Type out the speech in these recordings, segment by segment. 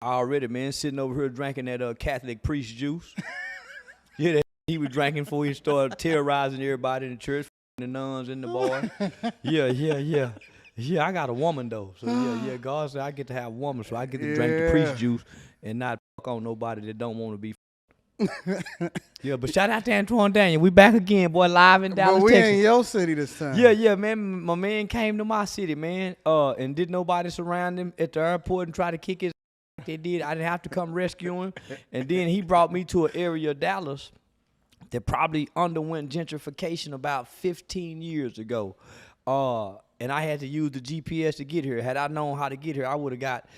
Already, man, sitting over here drinking that Catholic priest juice. Yeah, that he was drinking before he started terrorizing everybody in the church, the nuns and the boys. Yeah. Yeah, I got a woman though, so yeah. God said I get to have a woman, so I get to drink the priest juice and not fuck on nobody that don't want to be. Yeah, but shout out to Antoine Daniel. We back again, boy, live in Dallas, But we Texas. in your city this time. Yeah, man. My man came to my city, man, and didn't nobody surround him at the airport and try to kick his like they did. I didn't have to come rescue him. And then he brought me to an area of Dallas that probably underwent gentrification about 15 years ago. And I had to use the GPS to get here. Had I known how to get here, I would have got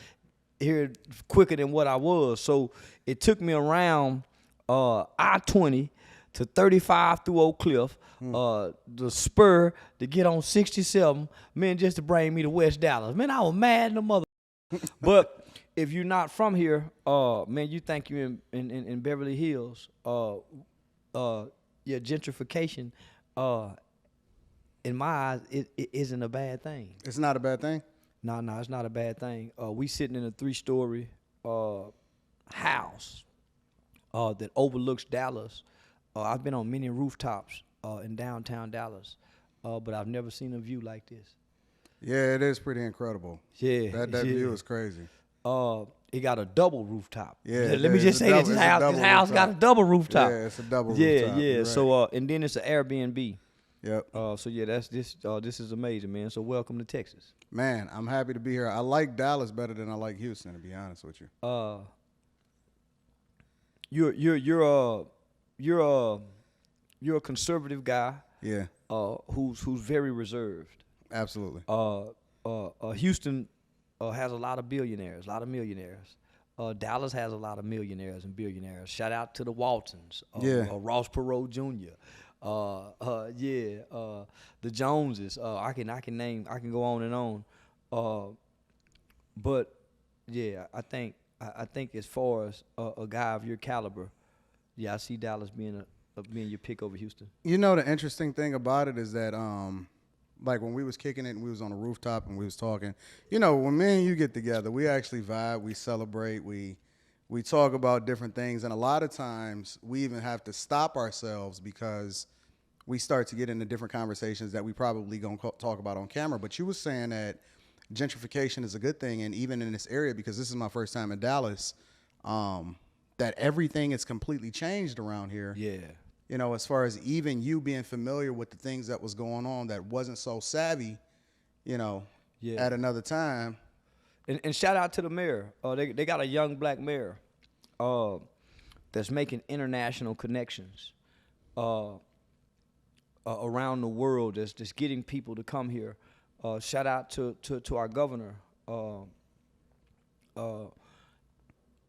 here quicker than what I was. So it took me around I-20 to 35 through Oak Cliff, the spur to get on 67, man, just to bring me to West Dallas. Man, I was mad in the mother. But if you're not from here, man, you think you're in Beverly Hills. Gentrification, in my eyes, it isn't a bad thing. It's not a bad thing? No, it's not a bad thing. We sitting in a 3-story house that overlooks Dallas. I've been on many rooftops in downtown Dallas, but I've never seen a view like this. Yeah, it is pretty incredible. Yeah. That view is crazy. It got a double rooftop. Yeah, Let me just say this house got a double rooftop. Yeah, it's a double rooftop. Yeah. Right. So and then it's an Airbnb. Yep. So yeah, that's this. This is amazing, man. So welcome to Texas. Man, I'm happy to be here. I like Dallas better than I like Houston, to be honest with you. You're a conservative guy. Yeah. Who's very reserved. Absolutely. Houston has a lot of billionaires, a lot of millionaires. Dallas has a lot of millionaires and billionaires. Shout out to the Waltons. Ross Perot Jr. The Joneses. I can go on and on. But yeah, I think as far as a guy of your caliber, yeah, I see Dallas being your pick over Houston. You know, the interesting thing about it is that like when we was kicking it and we was on the rooftop and we was talking, you know, when me and you get together, we actually vibe, we celebrate, we talk about different things, and a lot of times we even have to stop ourselves because we start to get into different conversations that we probably gonna talk about on camera. But you was saying that gentrification is a good thing, and even in this area, because this is my first time in Dallas, that everything is completely changed around here. Yeah. You know, as far as even you being familiar with the things that was going on that wasn't so savvy, you know, at another time. And shout out to the mayor. They got a young black mayor that's making international connections around the world, that's just getting people to come here. Shout out to our governor.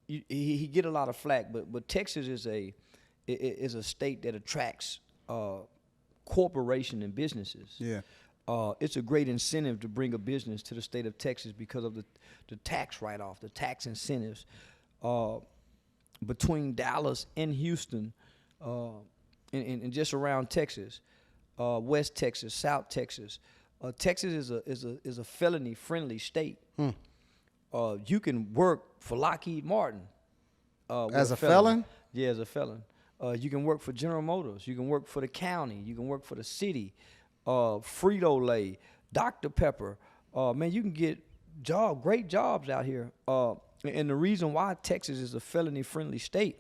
He get a lot of flack, but Texas is a state that attracts corporation and businesses. Yeah. It's a great incentive to bring a business to the state of Texas because of the tax write-off, the tax incentives. Between Dallas and Houston, and just around Texas, West Texas, South Texas, Texas is a felony-friendly state. You can work for Lockheed Martin as a felon. Yeah, as a felon. You can work for General Motors. You can work for the county. You can work for the city. Frito-Lay, Dr. Pepper. Man, you can get great jobs out here. And the reason why Texas is a felony-friendly state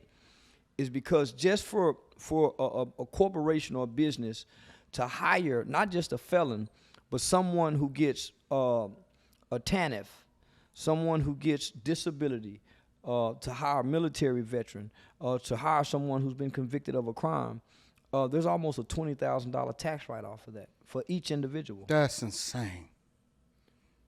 is because just for a corporation or a business to hire not just a felon, but someone who gets a TANF, someone who gets disability, to hire a military veteran, to hire someone who's been convicted of a crime, there's almost a $20,000 tax write-off for that, for each individual. That's insane.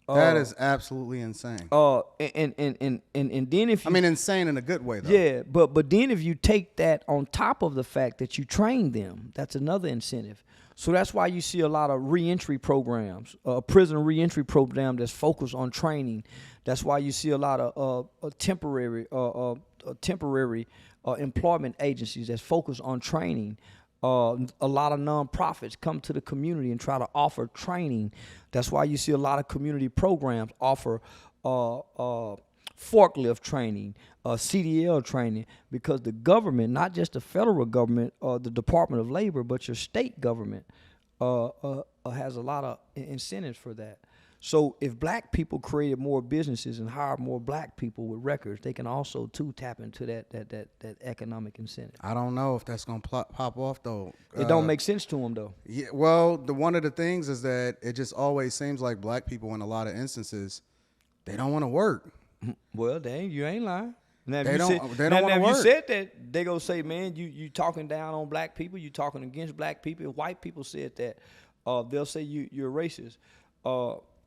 That is absolutely insane. And then if you, I mean, insane in a good way, though. Yeah, but then if you take that on top of the fact that you train them, that's another incentive. So that's why you see a lot of reentry programs, a prison reentry program that's focused on training. That's why you see a lot of temporary employment agencies that's focused on training. A lot of nonprofits come to the community and try to offer training. That's why you see a lot of community programs offer forklift training, CDL training, because the government, not just the federal government or the Department of Labor, but your state government has a lot of incentives for that. So if black people created more businesses and hired more black people with records, they can also too tap into that economic incentive. I don't know if that's gonna pop off though. It don't make sense to them though. Yeah, well, one of the things is that it just always seems like black people in a lot of instances, they don't want to work. Well, dang, you ain't lying. Now, They don't want to if work. you said that, they gonna say, man, you talking down on black people, you talking against black people. If white people said that, they'll say you're racist.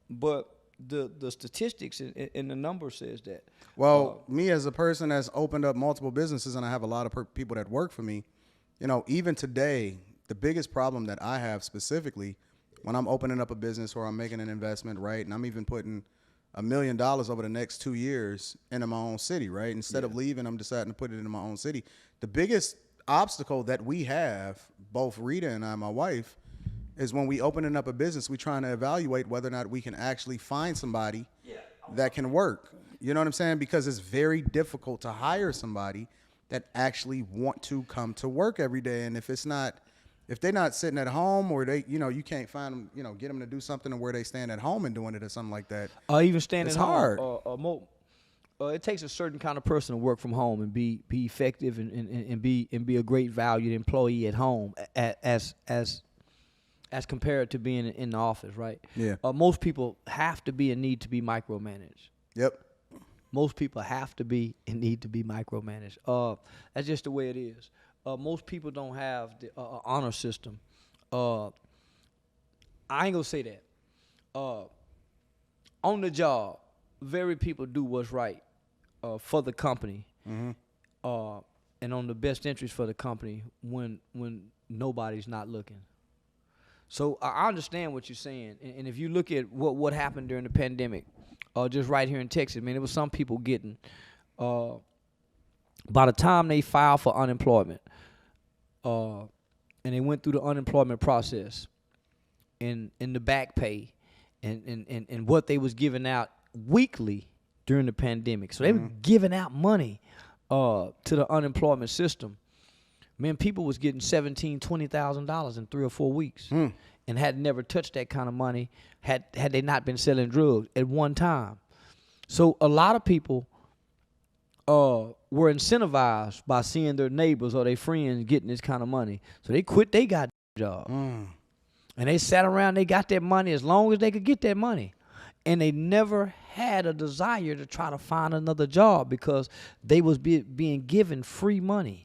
But the statistics and the number says that. Well, me as a person that's opened up multiple businesses and I have a lot of people that work for me, you know, even today, the biggest problem that I have specifically when I'm opening up a business or I'm making an investment, right, and I'm even putting $1 million over the next 2 years into my own city, right? Instead of leaving, I'm deciding to put it into my own city. The biggest obstacle that we have, both Rita and I, my wife, is when we opening up a business, we trying to evaluate whether or not we can actually find somebody that can work. You know what I'm saying? Because it's very difficult to hire somebody that actually want to come to work every day. And if they're not sitting at home, or they, you know, you can't find them, you know, get them to do something where they stand at home and doing it or something like that. Even standing it's hard. hard. It takes a certain kind of person to work from home and be effective and be a great valued employee at home as compared to being in the office, right? Yeah. Most people have to be in need to be micromanaged. Yep. Most people have to be in need to be micromanaged. That's just the way it is. Most people don't have the honor system. I ain't gonna say that. On the job, very people do what's right for the company, and on the best interest for the company when nobody's not looking. So I understand what you're saying, and if you look at what happened during the pandemic, just right here in Texas, man, there was some people getting, by the time they filed for unemployment, and they went through the unemployment process, and the back pay, and what they was giving out weekly during the pandemic. So they were giving out money to the unemployment system. Man, people was getting $17,000, $20,000 in 3 or 4 weeks, and had never touched that kind of money had they not been selling drugs at one time. So a lot of people were incentivized by seeing their neighbors or their friends getting this kind of money, so they quit their goddamn job, and they sat around. They got that money as long as they could get that money, and they never had a desire to try to find another job because they was being given free money.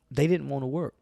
They didn't want to work.